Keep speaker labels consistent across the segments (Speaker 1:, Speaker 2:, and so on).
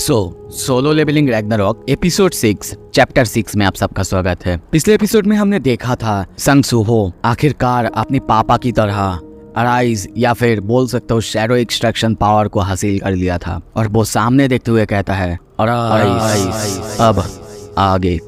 Speaker 1: Solo leveling Ragnarok episode 6 chapter 6 में आप सबका स्वागत है। पिछले एपिसोड में हमने देखा था संग सूहो आखिरकार अपने पापा की तरह अराइज या फिर बोल सकते हो शैडो एक्सट्रैक्शन पावर को हासिल कर लिया था और वो सामने देखते हुए कहता है अराइज अब आगे।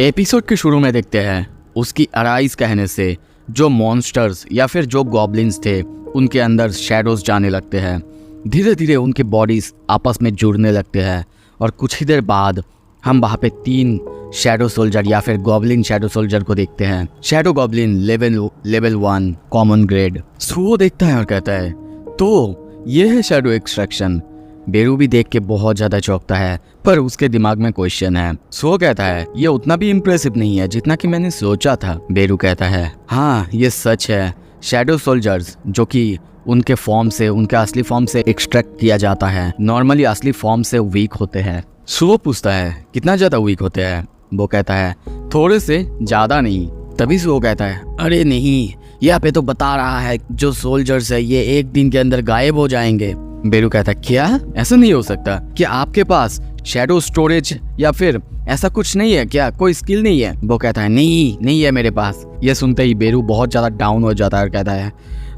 Speaker 1: एपिसोड के शुरू में देखते हैं उसकी अराइज कहने से जो मॉन्स्टर्स या फिर जो गॉब्लिन्स थे उनके अंदर शैडोज जाने लगते हैं। धीरे धीरे उनके बॉडीज आपस में जुड़ने लगते हैं और कुछ ही देर बाद हम वहाँ पे 3 शैडो सोल्जर या फिर गॉब्लिन शैडो सोल्जर को देखते हैं। Shadow goblin level 1 common grade. Suho देखता है और कहता है तो ये है शैडो एक्सट्रैक्शन। बेरू भी देख के बहुत ज़्यादा चौंकता है पर उसके दिमाग में क्वेश्चन है। सूहो कहता है ये उतना भी इम्प्रेसिव नहीं है जितना कि मैंने सोचा था। बेरू कहता है हाँ ये सच है, शैडो सोल्जर्स जो कि उनके फॉर्म से उनके असली फॉर्म से एक्सट्रैक्ट किया जाता है नॉर्मली असली फॉर्म से वीक होते हैं। सूहो पूछता है कितना ज़्यादा वीक होते हैं। वो कहता है थोड़े से, ज़्यादा नहीं। तभी सूहो कहता है अरे नहीं, यहाँ पे तो बता रहा है जो सोल्जर्स है ये एक दिन के अंदर गायब हो जाएंगे। बेरू कहता है क्या, ऐसा नहीं हो सकता। क्या आपके पास शैडो स्टोरेज या फिर ऐसा कुछ नहीं है क्या, कोई स्किल नहीं है? वो कहता है नहीं है मेरे पास। ये सुनते ही बेरू बहुत ज़्यादा डाउन हो जाता है और कहता है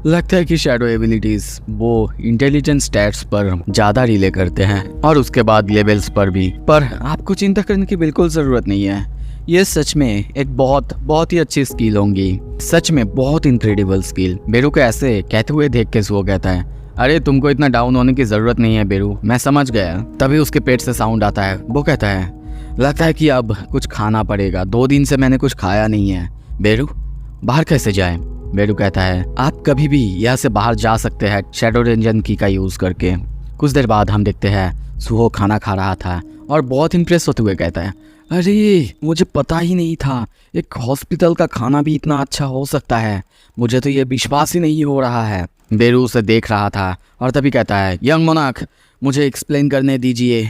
Speaker 1: लगता है कि शैडो एबिलिटीज वो इंटेलिजेंस स्टैट्स पर ज़्यादा रिले करते हैं और उसके बाद लेवल्स पर भी। पर आपको चिंता करने की बिल्कुल ज़रूरत नहीं है, ये सच में एक बहुत ही अच्छी स्किल होंगी, सच में बहुत इनक्रेडिबल स्किल। बेरू को ऐसे कहते हुए देख के सूहो कहता है अरे तुमको इतना डाउन होने की ज़रूरत नहीं है बेरू, मैं समझ गया। तभी उसके पेट से साउंड आता है। वो कहता है लगता है कि अब कुछ खाना पड़ेगा, 2 दिन से मैंने कुछ खाया नहीं है। बेरू बाहर कैसे जाए? बेरू कहता है आप कभी भी यहाँ से बाहर जा सकते हैं शैडो रेंजन की का यूज़ करके। कुछ देर बाद हम देखते हैं सूहो खाना खा रहा था और बहुत इंप्रेस होते हुए कहता है अरे मुझे पता ही नहीं था एक हॉस्पिटल का खाना भी इतना अच्छा हो सकता है, मुझे तो ये विश्वास ही नहीं हो रहा है। बेरू उसे देख रहा था और तभी कहता है यंग मोनार्क मुझे एक्सप्लेन करने दीजिए,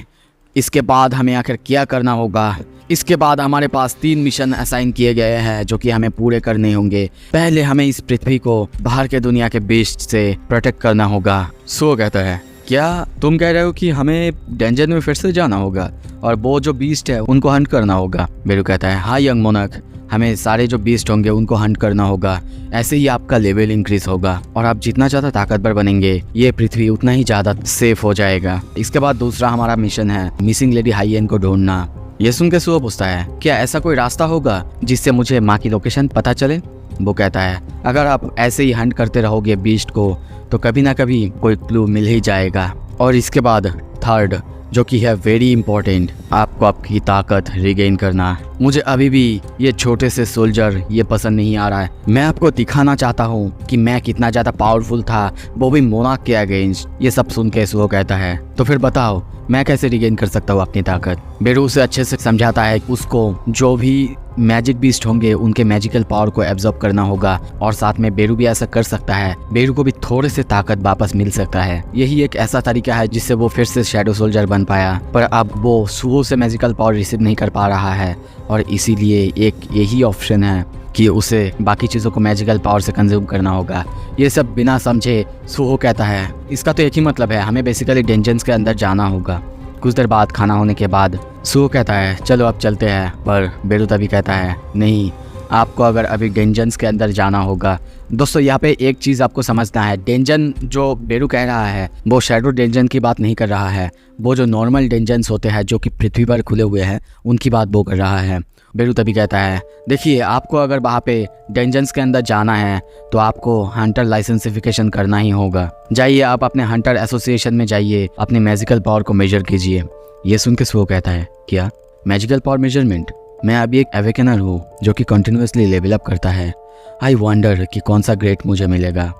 Speaker 1: इसके बाद हमें आखिर क्या करना होगा। इसके बाद हमारे पास 3 मिशन असाइन किए गए हैं जो कि हमें पूरे करने होंगे। पहले हमें इस पृथ्वी को बाहर के दुनिया के बीस्ट से प्रोटेक्ट करना होगा। सूहो कहता है क्या तुम कह रहे हो कि हमें डेंजर में फिर से जाना होगा और वो जो बीस्ट है उनको हंट करना होगा? बेरू कहता है हाँ यंग मोनार्क, हमें सारे जो बीस्ट होंगे उनको हंट करना होगा, ऐसे ही आपका लेवल इंक्रीज होगा और आप जितना ज़्यादा ताकतवर बनेंगे ये पृथ्वी उतना ही ज़्यादा सेफ हो जाएगा। इसके बाद दूसरा हमारा मिशन है मिसिंग लेडी हाइएन को ढूंढना। ये सुन के सूहो पूछता है क्या ऐसा कोई रास्ता होगा जिससे मुझे माँ की लोकेशन पता चले? वो कहता है अगर आप ऐसे ही हंट करते रहोगे बीस्ट को तो कभी ना कभी कोई क्लू मिल ही जाएगा। और इसके बाद थर्ड जो कि है वेरी इंपॉर्टेंट, आपको आपकी ताकत रिगेन करना। मुझे अभी भी ये छोटे से सोल्जर ये पसंद नहीं आ रहा है, मैं आपको दिखाना चाहता हूँ कि मैं कितना ज़्यादा पावरफुल था, वो भी मोनार्क के अगेंस्ट। ये सब सुन के सूहो कहता है तो फिर बताओ मैं कैसे रिगेन कर सकता हूँ अपनी ताकत? बेरू उसे अच्छे से समझाता है उसको जो भी मैजिक बीस्ट होंगे उनके मैजिकल पावर को एब्जॉर्ब करना होगा और साथ में बेरू भी ऐसा कर सकता है, बेरू को भी थोड़े से ताकत वापस मिल सकता है। यही एक ऐसा तरीका है जिससे वो फिर से शैडो सोल्जर बन पाया, पर अब वो सूहो से मैजिकल पावर रिसीव नहीं कर पा रहा है और इसीलिए एक यही ऑप्शन है कि उसे बाकी चीज़ों को मैजिकल पावर से कंज्यूम करना होगा। ये सब बिना समझे सूहो कहता है इसका तो एक ही मतलब है, हमें बेसिकली डेंजन्स के अंदर जाना होगा। कुछ देर बाद खाना होने के बाद सूहो कहता है चलो अब चलते हैं, पर बेरू तभी कहता है नहीं, आपको अगर अभी डेंजन्स के अंदर जाना होगा। दोस्तों यहाँ पे एक चीज़ आपको समझना है, डेंजन जो बेरू कह रहा है वो शैडो डेंजन की बात नहीं कर रहा है, वो जो नॉर्मल डेंजन्स होते हैं जो कि पृथ्वी पर खुले हुए हैं उनकी बात वो कर रहा है। बेरू तभी कहता है देखिए आपको अगर वहाँ पे डेंजन्स के अंदर जाना है तो आपको हंटर लाइसेंसिफिकेशन करना ही होगा। जाइए आप अपने हंटर एसोसिएशन में जाइए, अपने मैजिकल पावर को मेजर कीजिए। ये सुन के सूहो कहता है क्या मैजिकल पावर मेजरमेंट? मैं अभी एक एवेकनर हूँ जो कि कंटिन्यूसली लेवल अप करता है। आई वंडर कि कौन सा ग्रेड मुझे मिलेगा,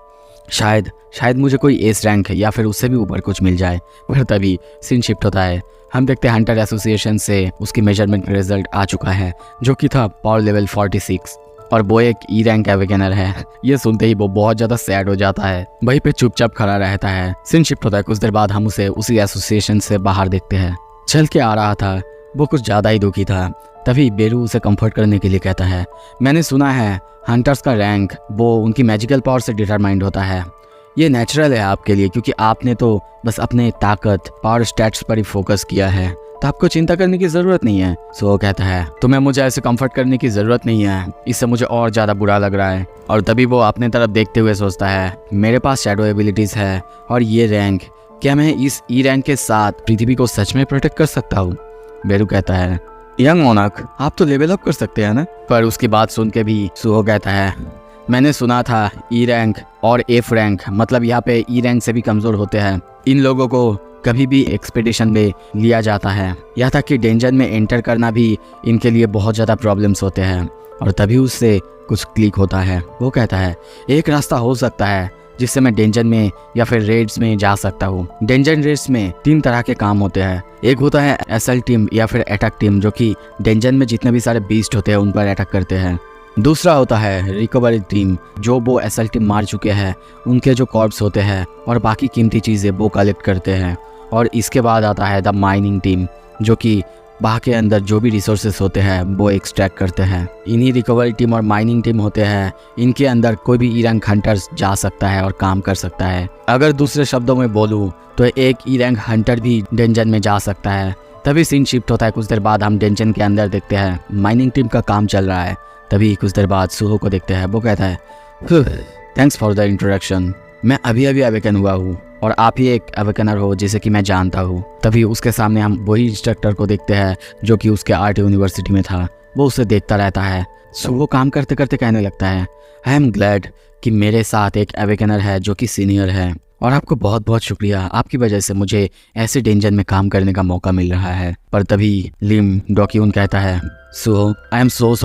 Speaker 1: शायद मुझे कोई एस रैंक या फिर उससे भी ऊपर कुछ मिल जाए। पर तभी सीन शिफ्ट होता है, हम देखते हैं हंटर एसोसिएशन से उसकी मेजरमेंट रिजल्ट आ चुका है जो कि था पावर लेवल 46 और वो एक ई रैंक एवेकनर है। ये सुनते ही वो बहुत ज़्यादा सैड हो जाता है, वहीं पे चुपचाप खड़ा रहता है। सीन शिफ्ट होता है, कुछ देर बाद हम उसे उसी एसोसिएशन से बाहर देखते हैं। चल के आ रहा था, वो कुछ ज़्यादा ही दुखी था। तभी बेरू उसे कंफर्ट करने के लिए कहता है मैंने सुना है हंटर्स का रैंक वो उनकी मैजिकल पावर से डिटरमाइंड होता है, ये नेचुरल है आपके लिए, क्योंकि आपने तो बस अपने ताकत पावर स्टैट्स पर ही फोकस किया है, तो आपको चिंता करने की जरूरत नहीं है। सो कहता है तुम्हें मुझे ऐसे कंफर्ट करने की जरूरत नहीं है, इससे मुझे और ज्यादा बुरा लग रहा है। और तभी वो अपने तरफ देखते हुए सोचता है मेरे पास शैडो एबिलिटीज है और ये रैंक, क्या मैं इस ई रैंक के साथ पृथ्वी को सच में प्रोटेक्ट कर सकता हूँ? बेरू कहता है यंग मोनार्क, आप तो लेवल अप कर सकते हैं ना। पर उसकी बात सुन के भी सुहो कहता है मैंने सुना था ई रैंक और एफ रैंक, मतलब यहाँ पे ई रैंक से भी कमजोर होते हैं, इन लोगों को कभी भी एक्सपेडिशन में लिया जाता है, यहाँ तक कि डेंजर में एंटर करना भी इनके लिए बहुत ज़्यादा प्रॉब्लम्स होते हैं। और तभी उससे कुछ क्लिक होता है। वो कहता है एक रास्ता हो सकता है जिससे मैं डेंजर में या फिर रेड्स में जा सकता हूँ। डेंजर रेड्स में 3 तरह के काम होते हैं। एक होता है एसएल टीम या फिर अटैक टीम, जो कि डेंजर में जितने भी सारे बीस्ट होते हैं उन पर अटैक करते हैं। दूसरा होता है रिकवरी टीम, जो वो एसएल टीम मार चुके हैं उनके जो कॉर्प्स होते हैं और बाकी कीमती चीज़ें वो कलेक्ट करते हैं। और इसके बाद आता है द माइनिंग टीम, जो कि बाह के अंदर जो भी रिसोर्सेस होते हैं वो एक्सट्रैक्ट करते हैं। इन्हीं रिकवरी टीम और माइनिंग टीम होते हैं, इनके अंदर कोई भी ई रैंक हंटर्स जा सकता है और काम कर सकता है। अगर दूसरे शब्दों में बोलूँ तो एक ई रैंक हंटर भी डेंजर में जा सकता है। तभी सीन शिफ्ट होता है। कुछ देर बाद हम डेंजर के अंदर देखते हैं माइनिंग टीम का काम चल रहा है। तभी कुछ देर बाद सुहो को देखते हैं। वो कहता है थैंक्स फॉर द इंट्रोडक्शन, मैं अभी अभी अवेकन हुआ हूँ और आप ही एक अवेकनर हो जैसे कि मैं जानता हूँ। तभी उसके सामने हम वही इंस्ट्रक्टर को देखते हैं जो कि उसके आर्ट यूनिवर्सिटी में था। वो उसे देखता रहता है। सुहो काम करते करते कहने लगता है आई एम ग्लैड कि मेरे साथ एक अवेकनर है जो कि सीनियर है, और आपको बहुत बहुत शुक्रिया, आपकी वजह से मुझे ऐसे डेंजर में काम करने का मौका मिल रहा है। पर तभी लिम डॉक्यून कहता है सुहो आई एम सो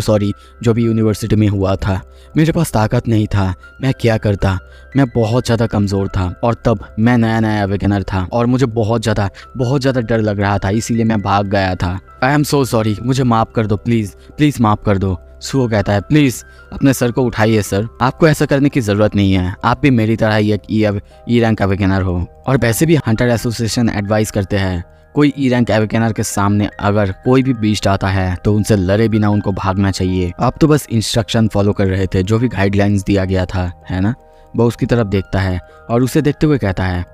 Speaker 1: सॉरी, जो भी यूनिवर्सिटी में हुआ था मेरे पास ताकत नहीं था, मैं क्या करता, मैं बहुत ज़्यादा कमज़ोर था और तब मैं नया अवेकनर था और मुझे बहुत ज़्यादा डर लग रहा था, इसीलिए मैं भाग गया था। आई एम सो सॉरी, मुझे माफ़ कर दो, प्लीज़ माफ़ कर दो। सुहो कहता है प्लीज़ अपने सर को उठाइए सर, आपको ऐसा करने की ज़रूरत नहीं है, आप भी मेरी तरह ही एक ई रैंक अवेकनर हो। और वैसे भी हंटर एसोसिएशन एडवाइस करते हैं कोई ई रैंक अवेकनर के सामने अगर कोई भी बीस्ट आता है तो उनसे लड़े बिना उनको भागना चाहिए। आप तो बस इंस्ट्रक्शन फॉलो कर रहे थे, जो भी गाइडलाइंस दिया गया था, है ना। वो उसकी तरफ देखता है और उसे देखते हुए कहता है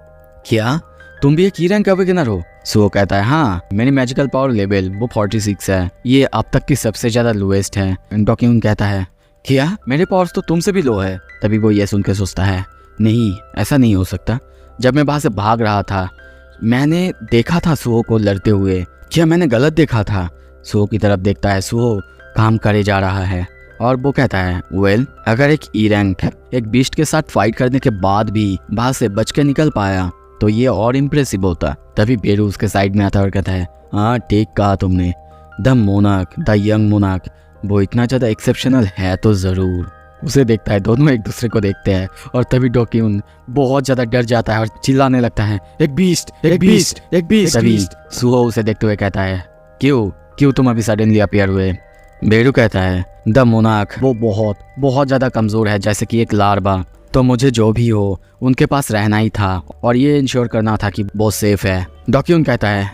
Speaker 1: क्या तुम भी एक ई रैंक अवेकनर हो? सुहो कहता है हाँ, मेरी मैजिकल पावर लेवल वो 46 है, ये अब तक की सबसे ज़्यादा लोएस्ट है। डॉक्यून कहता है क्या मेरे पावर्स तो तुमसे भी लो है? तभी वो ये सुन के सोचता है नहीं, ऐसा नहीं हो सकता, जब मैं वहाँ से भाग रहा था मैंने देखा था सुहो को लड़ते हुए, क्या मैंने गलत देखा था? सुहो की तरफ देखता है। सुहो काम करे जा रहा है और वो कहता है वेल, अगर एक ई रैंक एक बीस्ट के साथ फाइट करने के बाद भी वहाँ से बच के निकल पाया तो ये और इम्प्रेसिव होता। तभी बेरू उसके साइड में आता है और कहता है हाँ ठीक कहा तुमने, the monarch, the young monarch, वो इतना ज़्यादा एक्सेप्शनल है तो ज़रूर। उसे देखता है, दोनों एक दूसरे को देखते हैं और तभी डॉक्यून बहुत ज़्यादा डर जाता है और चिल्लाने लगता है एक बीस्ट। तभी सुहो उसे देखते हुए कहता है क्यों तुम अभी सडनली अपीयर हुए? बेरू कहता है द मोनार्क वो बहुत ज़्यादा कमज़ोर है, जैसे कि एक लार्वा, तो मुझे जो भी हो उनके पास रहना ही था और ये इंश्योर करना था कि वो सेफ है। डॉक्यून कहता है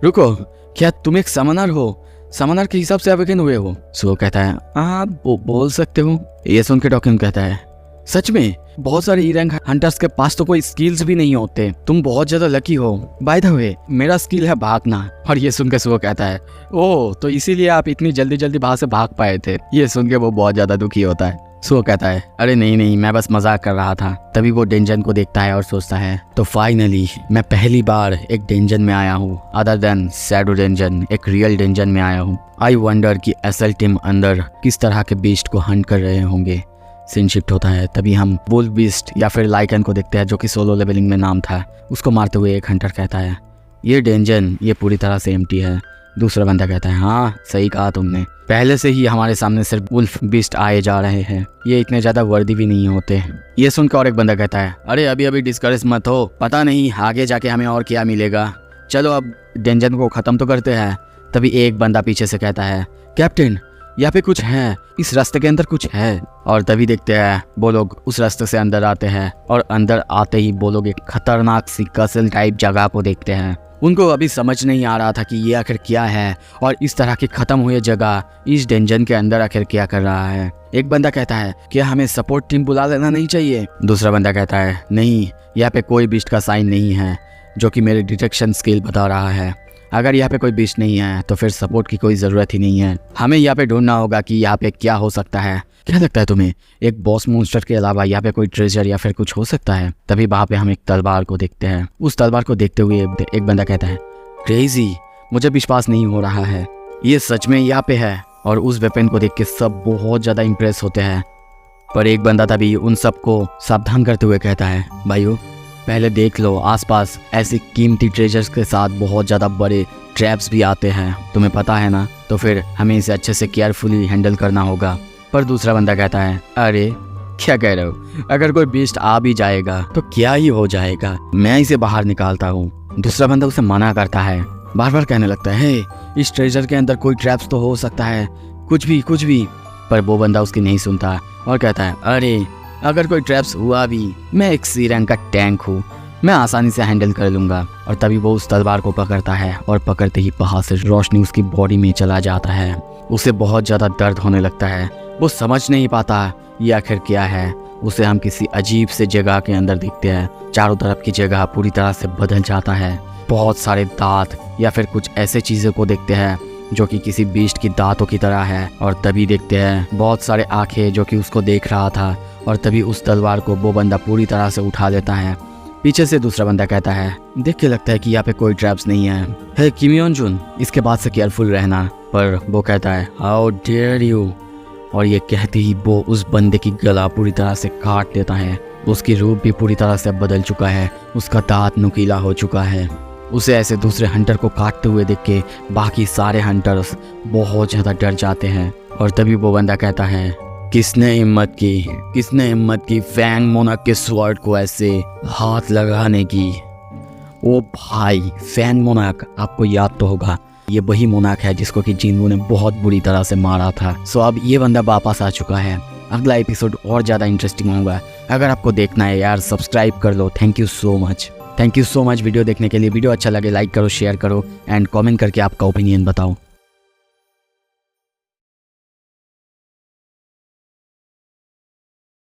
Speaker 1: रुको, क्या तुम एक समनर हो? समनर के हिसाब से अवेकन हुए हो? सुहो कहता है हाँ बोल सकते हो। ये सुन के डॉक्यून कहता है सच में? बहुत सारे ई रैंक हंटर्स के पास तो कोई स्किल्स भी नहीं होते, तुम बहुत ज्यादा लकी हो। बाय द वे मेरा स्किल है भागना। और ये सुन के सुहो कहता है ओह, तो इसीलिए आप इतनी जल्दी वहां से भाग पाए थे। ये सुन के वो बहुत ज्यादा दुखी होता है। सुहो कहता है अरे नहीं, मैं बस मजाक कर रहा था। तभी वो डेंजन को देखता है और सोचता है तो फाइनली मैं पहली बार एक डेंजन में आया हूँ, अदर देन शैडो डेंजन, एक रियल डेंजन में आया हूँ। आई वंडर कि एसएल टीम अंदर किस तरह के बीस्ट को हंट कर रहे होंगे। सीन शिफ्ट होता है। तभी हम वुल्फ बीस्ट या फिर लाइकन को देखते हैं, जो कि सोलो लेवलिंग में नाम था। उसको मारते हुए एक हंटर कहता है ये डेंजन ये पूरी तरह से एम्प्टी है। दूसरा बंदा कहता है हाँ सही कहा तुमने, पहले से ही हमारे सामने सिर्फ वुल्फ बीस्ट आए जा रहे हैं, ये इतने ज्यादा वर्दी भी नहीं होते। ये सुनकर और एक बंदा कहता है अरे अभी डिस्करेज मत हो, पता नहीं आगे जाके हमें और क्या मिलेगा, चलो अब डेंजन को खत्म तो करते हैं। तभी एक बंदा पीछे से कहता है कैप्टन यहाँ पे कुछ है, इस रास्ते के अंदर कुछ है। और तभी देखते हैं वो लोग उस रास्ते से अंदर आते हैं और अंदर आते ही वो लोग एक खतरनाक सी कसल टाइप जगह को देखते हैं। उनको अभी समझ नहीं आ रहा था कि ये आखिर क्या है और इस तरह की खत्म हुई जगह इस डेंजन के अंदर आखिर क्या कर रहा है। एक बंदा कहता है क्या हमें सपोर्ट टीम बुला लेना नहीं चाहिए। दूसरा बंदा कहता है नहीं, यहाँ पे कोई बीस्ट का साइन नहीं है जो कि मेरे डिटेक्शन स्किल बता रहा है। अगर यहाँ पे कोई बीस्ट नहीं है तो फिर सपोर्ट की कोई ज़रूरत ही नहीं है। हमें यहाँ पे ढूंढना होगा कि यहाँ पे क्या हो सकता है। क्या लगता है तुम्हें, एक बॉस मॉन्स्टर के अलावा यहाँ पे कोई ट्रेजर या फिर कुछ हो सकता है? तभी वहाँ पे हम एक तलवार को देखते हैं। उस तलवार को देखते हुए एक बंदा कहता है क्रेजी, मुझे विश्वास नहीं हो रहा है, ये सच में यहाँ पे है। और उस वेपन को देख के सब बहुत ज़्यादा इम्प्रेस होते हैं। पर एक बंदा तभी उन सबको सावधान करते हुए कहता है भाइयों पहले देख लो आसपास, ऐसी कीमती ट्रेजर्स के साथ बहुत ज़्यादा बड़े ट्रैप्स भी आते हैं, तुम्हें पता है ना, तो फिर हमें इसे अच्छे से केयरफुली हैंडल करना होगा। पर दूसरा बंदा कहता है अरे क्या कह रहे हो, अगर कोई बीस्ट आ भी जाएगा तो क्या ही हो जाएगा, मैं इसे बाहर निकालता हूँ। दूसरा बंदा उसे मना करता है, बार बार कहने लगता है इस ट्रेजर के अंदर कोई ट्रैप्स तो हो सकता है, कुछ भी। पर वो बंदा उसकी नहीं सुनता और कहता है अरे अगर कोई ट्रैप्स हुआ भी, मैं एक सी रैंक का टैंक हूँ, मैं आसानी से हैंडल कर लूँगा। और तभी वो उस तलवार को पकड़ता है और पकड़ते ही बाहर से रोशनी उसकी बॉडी में चला जाता है। उसे बहुत ज़्यादा दर्द होने लगता है, वो समझ नहीं पाता ये आखिर क्या है। उसे हम किसी अजीब से जगह के अंदर देखते हैं, चारों तरफ की जगह पूरी तरह से बदल जाता है। बहुत सारे दांत या फिर कुछ ऐसे चीज़ों को देखते हैं जो कि किसी बीस्ट की दांतों की तरह है। और तभी देखते हैं बहुत सारे आंखें जो कि उसको देख रहा था। और तभी उस तलवार को वो बंदा पूरी तरह से उठा लेता है। पीछे से दूसरा बंदा कहता है देख के लगता है कि यहाँ पे कोई ट्रैप्स नहीं है, हे किम योन जुन, इसके बाद से केयरफुल रहना। पर वो कहता है हाउ डेयर यू, और ये कहते ही वो उस बंदे की गला पूरी तरह से काट देता है। उसकी रूप भी पूरी तरह से बदल चुका है, उसका दांत नुकीला हो चुका है। उसे ऐसे दूसरे हंटर को काटते हुए देख के बाकी सारे हंटर्स बहुत ज़्यादा डर जाते हैं। और तभी वो बंदा कहता है किसने हिम्मत की फैंग मोनाक के स्वॉर्ड को ऐसे हाथ लगाने की। ओ भाई, फैंग मोनाक आपको याद तो होगा, ये वही मोनाक है जिसको कि जिन्हों ने बहुत बुरी तरह से मारा था। सो अब ये बंदा वापस आ चुका है। अगला एपिसोड और ज़्यादा इंटरेस्टिंग होगा। अगर आपको देखना है यार सब्सक्राइब कर लो। Thank you so much video देखने के लिए। वीडियो अच्छा लगे लाइक करो, शेयर करो एंड कमेंट करके आपका ओपिनियन बताओ।